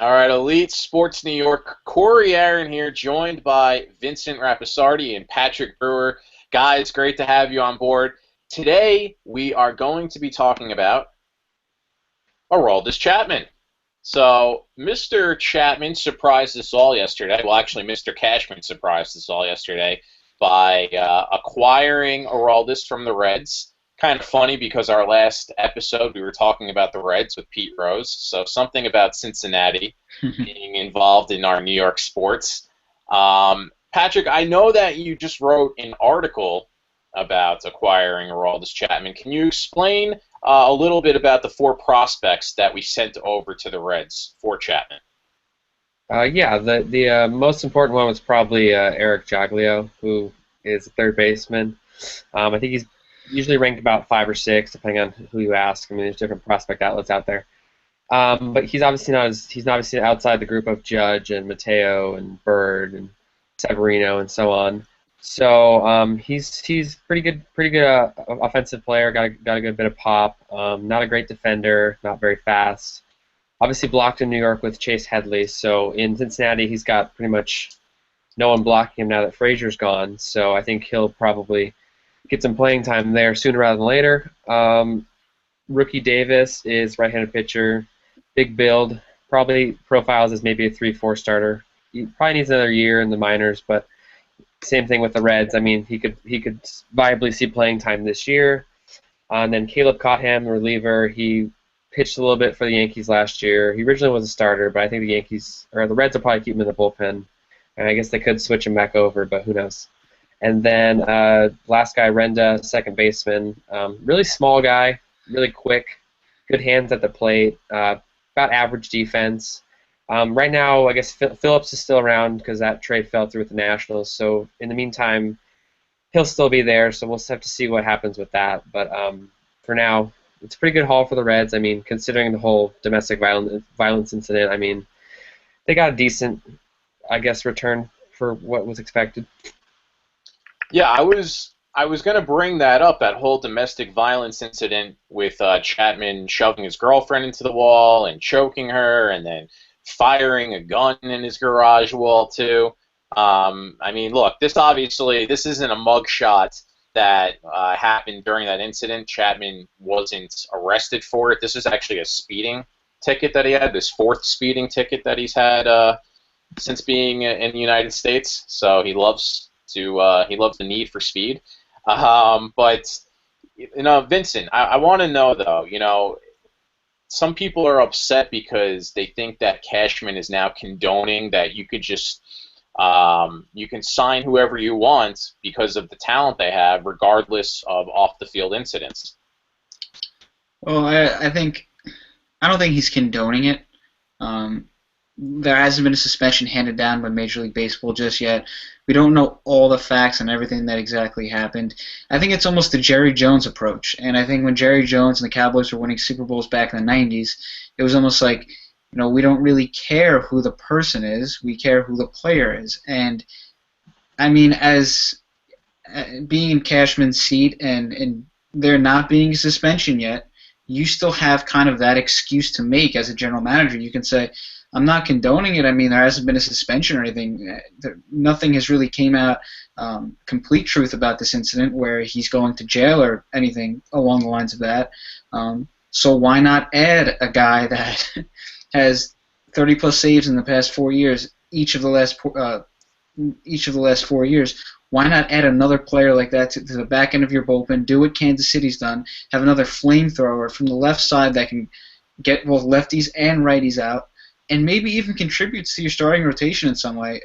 All right, Elite Sports New York. Corey Aaron here, joined by Vincent Rapisardi and Patrick Brewer. Guys, great to have you on board. Today, we are going to be talking about Aroldis Chapman. So, Mr. Chapman surprised us all yesterday. Well, actually, Mr. Cashman surprised us all yesterday by acquiring Aroldis from the Reds. Kind of funny because our last episode we were talking about the Reds with Pete Rose. So, something about Cincinnati being involved in our New York sports. Patrick, I know that you just wrote an article about acquiring Aroldis Chapman. Can you explain a little bit about the four prospects that we sent over to the Reds for Chapman? Yeah, the most important one was probably Eric Joglio, who is a third baseman. I think he's usually ranked about 5 or 6, depending on who you ask. I mean, there's different prospect outlets out there. But he's obviously outside the group of Judge and Mateo and Bird and Severino and so on. So he's pretty good offensive player. Got a good bit of pop. Not a great defender. Not very fast. Obviously blocked in New York with Chase Headley. So in Cincinnati, he's got pretty much no one blocking him now that Frazier's gone. So I think he'll probably get some playing time there sooner rather than later. Rookie Davis is right-handed pitcher, big build, probably profiles as maybe a 3-4 starter. He probably needs another year in the minors, but same thing with the Reds. I mean, he could viably see playing time this year. And then Caleb Cottham, reliever, he pitched a little bit for the Yankees last year. He originally was a starter, but I think the Reds will probably keep him in the bullpen. And I guess they could switch him back over, but who knows? And then last guy, Renda, second baseman, really small guy, really quick, good hands at the plate, about average defense. Right now, I guess Phillips is still around because that trade fell through with the Nationals. So in the meantime, he'll still be there. So we'll have to see what happens with that. But for now, it's a pretty good haul for the Reds. I mean, considering the whole domestic violence incident, I mean, they got a decent, I guess, return for what was expected. Yeah, I was going to bring that up, that whole domestic violence incident with Chapman shoving his girlfriend into the wall and choking her, and then firing a gun in his garage wall too. I mean, look, this isn't a mugshot that happened during that incident. Chapman wasn't arrested for it. This is actually a speeding ticket that he had, this fourth speeding ticket that he's had since being in the United States. So he loves the need for speed. But Vincent, I want to know though, some people are upset because they think that Cashman is now condoning that you could just you can sign whoever you want because of the talent they have, regardless of off the field incidents. Well, I don't think he's condoning it. There hasn't been a suspension handed down by Major League Baseball just yet. We don't know all the facts and everything that exactly happened. I think it's almost the Jerry Jones approach. And I think when Jerry Jones and the Cowboys were winning Super Bowls back in the 90s, it was almost like, we don't really care who the person is. We care who the player is. And, I mean, as being in Cashman's seat and there not being a suspension yet, you still have kind of that excuse to make as a general manager. You can say, I'm not condoning it. I mean, there hasn't been a suspension or anything. Nothing has really came out complete truth about this incident where he's going to jail or anything along the lines of that. So why not add a guy that has 30-plus saves in the past 4 years, each of the last 4 years? Why not add another player like that to the back end of your bullpen? Do what Kansas City's done. Have another flamethrower from the left side that can get both lefties and righties out, and maybe even contributes to your starting rotation in some way.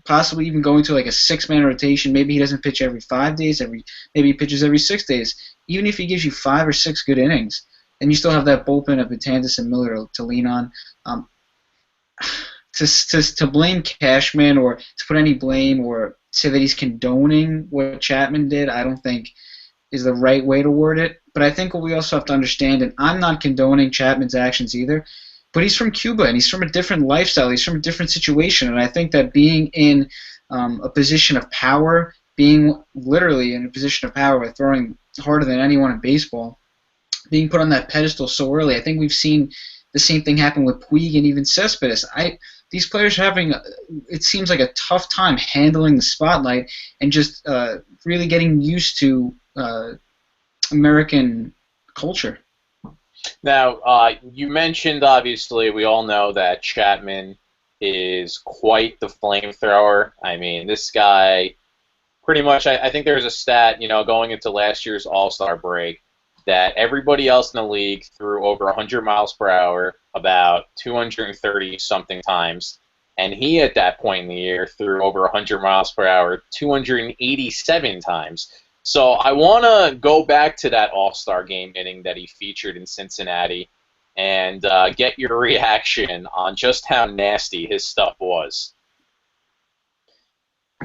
Possibly even going to like a 6-man rotation. Maybe he doesn't pitch every 5 days. Maybe he pitches every 6 days. Even if he gives you 5 or 6 good innings, then you still have that bullpen of Betances and Miller to lean on. To blame Cashman or to put any blame or say that he's condoning what Chapman did, I don't think is the right way to word it. But I think what we also have to understand, and I'm not condoning Chapman's actions either, but he's from Cuba and he's from a different lifestyle. He's from a different situation, and I think that being in a position of power, being literally in a position of power, throwing harder than anyone in baseball, being put on that pedestal so early, I think we've seen the same thing happened with Puig and even Cespedes. These players are having, it seems like a tough time handling the spotlight and just really getting used to American culture. Now, you mentioned, obviously, we all know that Chapman is quite the flamethrower. I mean, this guy pretty much, I think there's a stat, going into last year's All-Star break, that everybody else in the league threw over 100 miles per hour about 230-something times, and he, at that point in the year, threw over 100 miles per hour 287 times. So I want to go back to that All-Star game inning that he featured in Cincinnati and get your reaction on just how nasty his stuff was.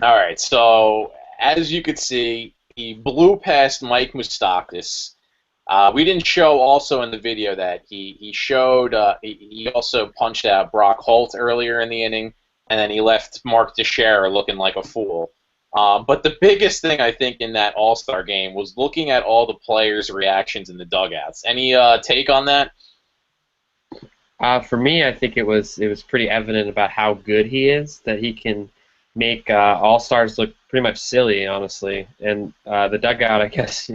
All right, so as you could see, he blew past Mike Moustakas. We didn't show also in the video that he showed he also punched out Brock Holt earlier in the inning, and then he left Mark Teixeira looking like a fool. But the biggest thing I think in that All-Star game was looking at all the players' reactions in the dugouts. Any take on that? For me, I think it was pretty evident about how good he is, that he can make all-stars look pretty much silly, honestly. And the dugout, I guess,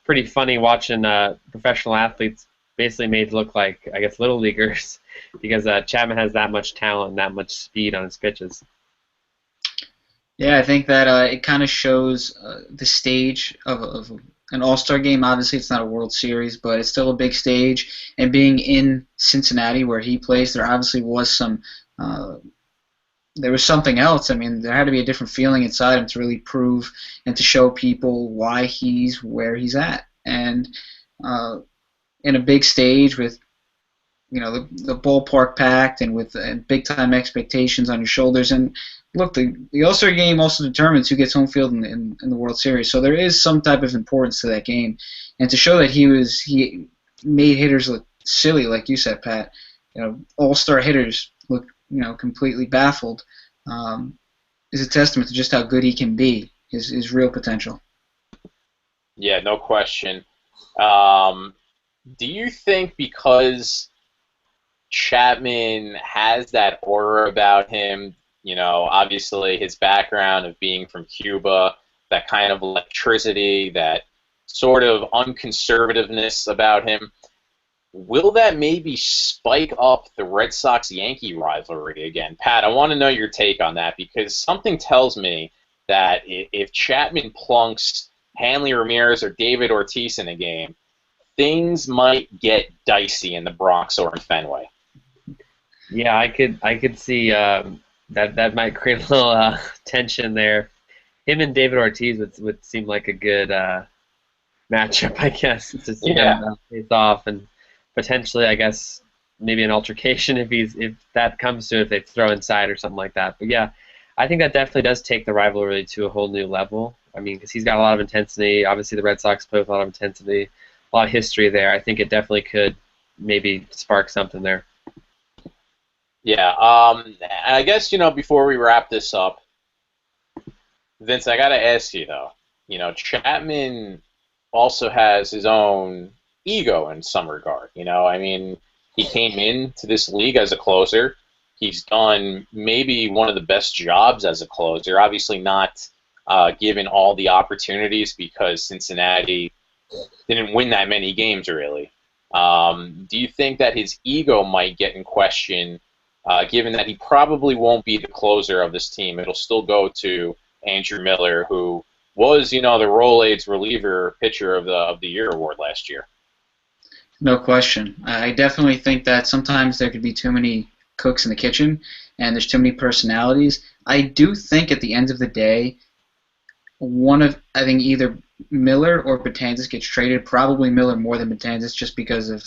pretty funny watching professional athletes basically made to look like, I guess, little leaguers because Chapman has that much talent and that much speed on his pitches. Yeah, I think that it kind of shows the stage of an All-Star game. Obviously, it's not a World Series, but it's still a big stage. And being in Cincinnati, where he plays, there obviously was there was something else. I mean, there had to be a different feeling inside him to really prove and to show people why he's where he's at. And in a big stage with the ballpark packed and with big time expectations on your shoulders. And look, the All-Star game also determines who gets home field in the World Series. So there is some type of importance to that game, and to show that he made hitters look silly, like you said, Pat. All-Star hitters look completely baffled. Is a testament to just how good he can be, his real potential. Yeah, no question. Do you think because Chapman has that aura about him, obviously his background of being from Cuba, that kind of electricity, that sort of unconservativeness about him, will that maybe spike up the Red Sox-Yankee rivalry again? Pat, I want to know your take on that, because something tells me that if Chapman plunks Hanley Ramirez or David Ortiz in a game, things might get dicey in the Bronx or in Fenway. Yeah, I could see that might create a little tension there. Him and David Ortiz would seem like a good matchup, I guess, to see them face off, and potentially, I guess, maybe an altercation if that comes to it, if they throw inside or something like that. But yeah, I think that definitely does take the rivalry to a whole new level. I mean, because he's got a lot of intensity. Obviously, the Red Sox play with a lot of intensity, a lot of history there. I think it definitely could maybe spark something there. Yeah, I guess, before we wrap this up, Vince, I got to ask you, though. Chapman also has his own ego in some regard. I mean, he came into this league as a closer. He's done maybe one of the best jobs as a closer. Obviously not given all the opportunities because Cincinnati didn't win that many games, really. Do you think that his ego might get in question, given that he probably won't be the closer of this team? It'll still go to Andrew Miller, who was, the Rolaids reliever pitcher of the year award last year. No question. I definitely think that sometimes there could be too many cooks in the kitchen, and there's too many personalities. I do think at the end of the day, I think either Miller or Betances gets traded. Probably Miller more than Betances, just because of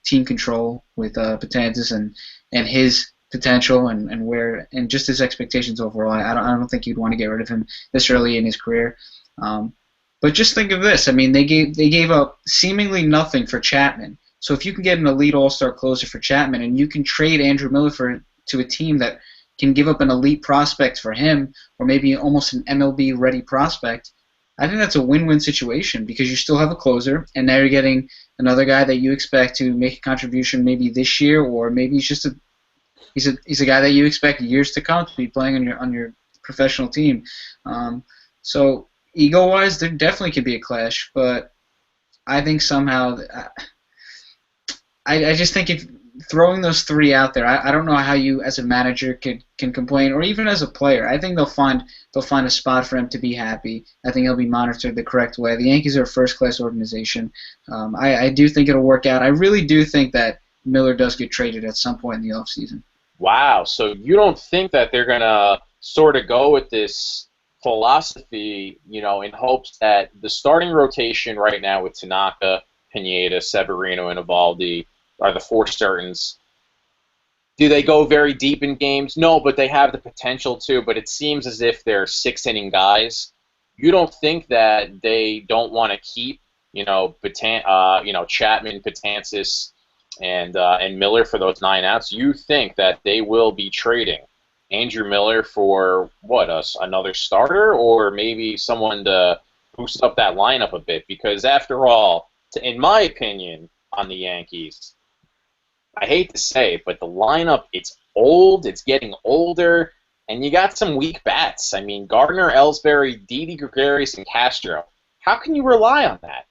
team control with Betances and his potential and just his expectations overall. I don't think you'd want to get rid of him this early in his career. But just think of this. I mean, they gave up seemingly nothing for Chapman. So if you can get an elite all-star closer for Chapman, and you can trade Andrew Miller to a team that can give up an elite prospect for him, or maybe almost an MLB-ready prospect, I think that's a win-win situation because you still have a closer, and now you're getting another guy that you expect to make a contribution maybe this year, or maybe he's a guy that you expect years to come to be playing on your professional team. So ego-wise, there definitely could be a clash, but I think somehow I just think if throwing those three out there, I don't know how you as a manager can complain, or even as a player. I think they'll find a spot for him to be happy. I think he'll be monitored the correct way. The Yankees are a first class organization. I do think it'll work out. I really do think that Miller does get traded at some point in the offseason. Wow. So you don't think that they're gonna sort of go with this philosophy, in hopes that the starting rotation right now with Tanaka, Pineda, Severino, and Evaldi are the four certains. Do they go very deep in games? No, but they have the potential to. But it seems as if they're six-inning guys. You don't think that they don't want to keep, Chapman, Betances, and Miller for those 9 outs? You think that they will be trading Andrew Miller for another starter, or maybe someone to boost up that lineup a bit? Because after all, in my opinion, on the Yankees, I hate to say it, but the lineup, it's old, it's getting older, and you got some weak bats. I mean, Gardner, Ellsbury, Didi Gregorius, and Castro. How can you rely on that?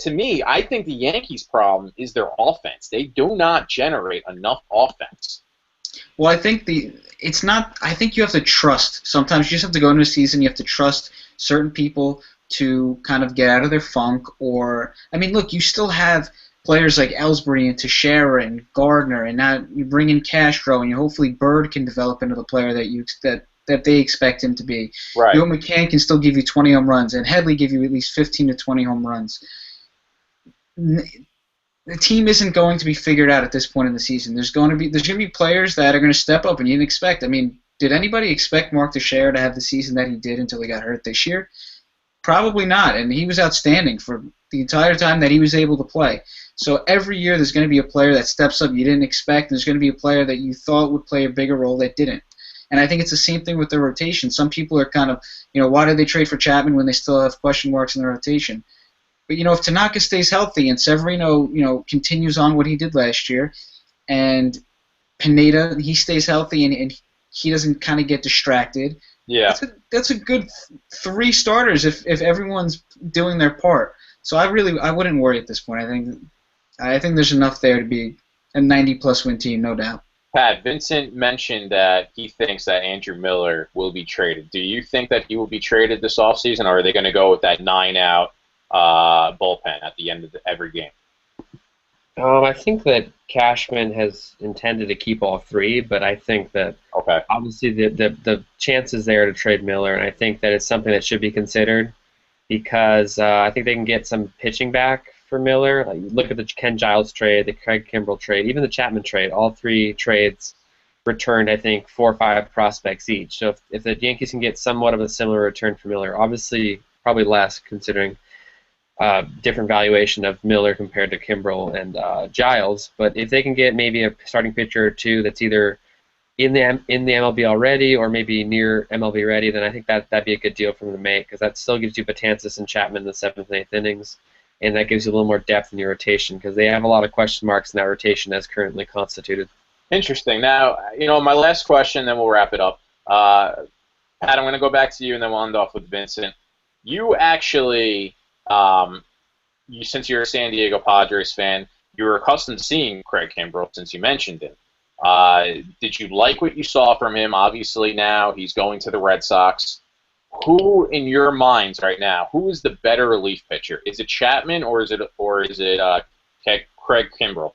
To me, I think the Yankees' problem is their offense. They do not generate enough offense. Well, I think it's not. I think you have to trust. Sometimes you just have to go into a season. You have to trust certain people to kind of get out of their funk. Or, I mean, look, you still have players like Ellsbury and Teixeira and Gardner, and now you bring in Castro, and hopefully Bird can develop into the player that they expect him to be. Right. Joe McCann can still give you 20 home runs, and Headley give you at least 15 to 20 home runs. The team isn't going to be figured out at this point in the season. There's going to be players that are going to step up, and you didn't expect. I mean, did anybody expect Mark Teixeira to have the season that he did until he got hurt this year? Probably not, and he was outstanding for the entire time that he was able to play. So every year there's going to be a player that steps up you didn't expect, and there's going to be a player that you thought would play a bigger role that didn't. And I think it's the same thing with the rotation. Some people are kind of, why did they trade for Chapman when they still have question marks in the rotation? But, if Tanaka stays healthy and Severino, continues on what he did last year, and Pineda, he stays healthy and he doesn't kind of get distracted, yeah, that's a good 3 starters if everyone's doing their part. So I wouldn't worry at this point. I think there's enough there to be a 90-plus win team, no doubt. Pat, Vincent mentioned that he thinks that Andrew Miller will be traded. Do you think that he will be traded this offseason, or are they going to go with that 9-out bullpen at the end of every game? I think that Cashman has intended to keep all 3, but I think that obviously the chances there to trade Miller, and I think that it's something that should be considered because I think they can get some pitching back for Miller. Like, look at the Ken Giles trade, the Craig Kimbrell trade, even the Chapman trade. All 3 trades returned, I think, 4 or 5 prospects each. So if the Yankees can get somewhat of a similar return for Miller, obviously probably less considering different valuation of Miller compared to Kimbrell and Giles. But if they can get maybe a starting pitcher or 2 that's either in the MLB already or maybe near MLB ready, then I think that'd be a good deal for them to make because that still gives you Betances and Chapman in the 7th and 8th innings, and that gives you a little more depth in your rotation because they have a lot of question marks in that rotation as currently constituted. Interesting. Now, my last question, then we'll wrap it up. Pat, I'm going to go back to you, and then we'll end off with Vincent. You actually, since you're a San Diego Padres fan, you're accustomed to seeing Craig Kimbrell since you mentioned him. Did you like what you saw from him? Obviously now he's going to the Red Sox. Who, in your minds right now, who is the better relief pitcher? Is it Chapman or is it Craig Kimbrell?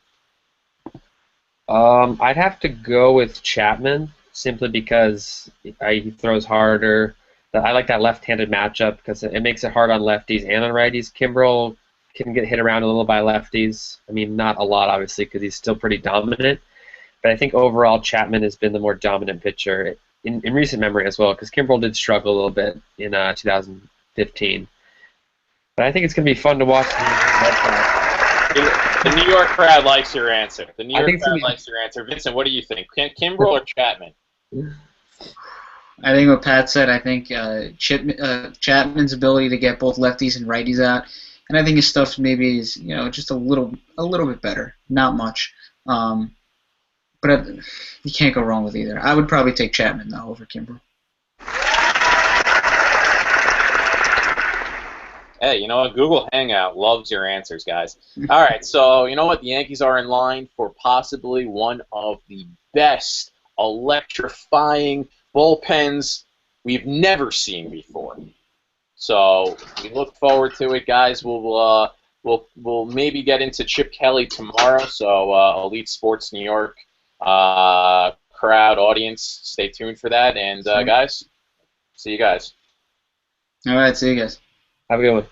I'd have to go with Chapman simply because he throws harder. I like that left-handed matchup because it makes it hard on lefties and on righties. Kimbrell can get hit around a little by lefties. I mean, not a lot, obviously, because he's still pretty dominant. But I think overall Chapman has been the more dominant pitcher in recent memory as well, because Kimbrell did struggle a little bit in 2015. But I think it's going to be fun to watch. The New York crowd likes your answer. Vincent, what do you think? Kimbrell or Chapman? I think what Pat said. I think Chapman's ability to get both lefties and righties out, and I think his stuff maybe is just a little bit better, not much. Um, but you can't go wrong with either. I would probably take Chapman though over Kimbrel. Hey, you know what? Google Hangout loves your answers, guys. All right, so you know what? The Yankees are in line for possibly one of the best electrifying bullpens we've never seen before. So we look forward to it, guys. We'll maybe get into Chip Kelly tomorrow. So Elite Sports New York crowd audience, stay tuned for that. And Sweet. guys, see you guys. All right, see you guys. Have a good one.